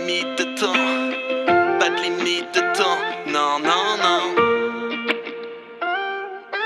limite de temps, pas de limite de temps, non, non, non.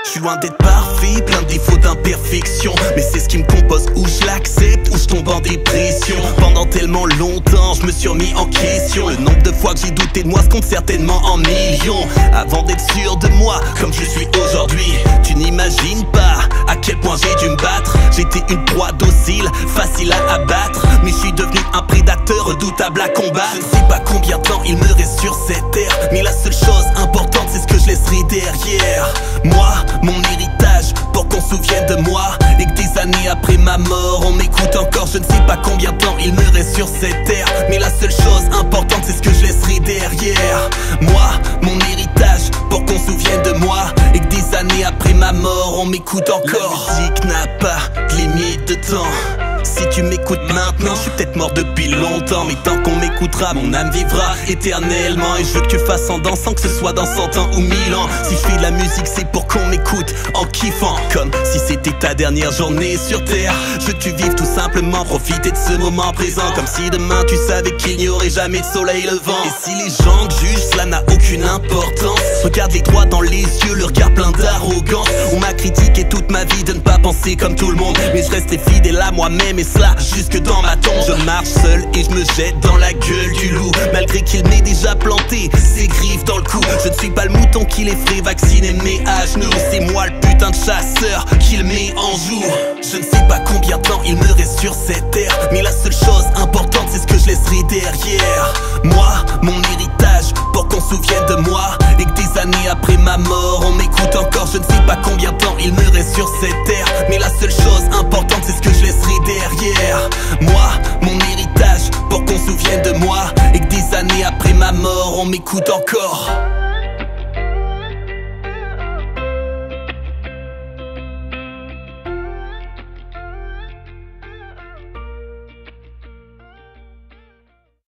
Je suis loin d'être parfait, plein de défauts d'imperfection, mais c'est ce qui me compose, ou je l'accepte, ou je tombe en dépression. Pendant tellement longtemps, je me suis remis en question. Le nombre de fois que j'ai douté de moi se compte certainement en millions. Avant d'être sûr de moi, comme je suis aujourd'hui, tu n'imagines pas à quel point j'ai dû me battre. J'étais une proie docile, facile à abattre, mais je suis devenu un prédateur redoutable à combattre. Je ne sais pas combien de temps il me reste sur cette terre, mais la seule chose importante c'est ce que je laisserai derrière moi, mon héritage, pour qu'on se souvienne de moi, et que des années après ma mort on m'écoute encore. Je ne sais pas combien de temps il me reste sur cette terre, mais la seule chose importante c'est ce que je laisserai derrière moi, mon héritage, pour qu'on se souvienne de moi, et que des années après ma mort on m'écoute encore. La musique n'a pas de limite de temps. Si tu m'écoutes maintenant, je suis peut-être mort depuis longtemps, mais tant qu'on m'écoutera, mon âme vivra éternellement. Et je veux que tu fasses en dansant, que ce soit dans 100 ans ou 1000 ans. Si je fais de la musique, c'est pour qu'on m'écoute en kiffant, comme si c'était ta dernière journée sur terre. Je veux que tu vives tout simplement, profiter de ce moment présent, comme si demain tu savais qu'il n'y aurait jamais de soleil levant. Et si les gens te jugent, cela n'a aucune importance. Regarde-les droit dans les yeux, le regard plein d'arrogance. On m'a critiqué toute ma vie de ne pas penser comme tout le monde, mais je restais fidèle à moi-même, et cela jusque dans ma tombe. Je marche seul et je me jette dans la gueule du loup, malgré qu'il m'ait déjà planté ses griffes dans le cou. Je ne suis pas le mouton qui les ferait vacciner mes à genoux, c'est moi le putain de chasseur qu'il met en joue. Je ne sais pas combien de temps il me reste sur cette terre, mais la seule chose importante c'est ce que je laisserai derrière moi, mon héritage, pour qu'on se souvienne de moi, et que des années après ma mort on m'écoute encore. Je ne sais pas combien de temps il me reste sur cette terre, mais la seule chose importante c'est ce que je laisserai derrière moi, mon héritage, pour qu'on se souvienne de moi, et que des années après ma mort on m'écoute encore.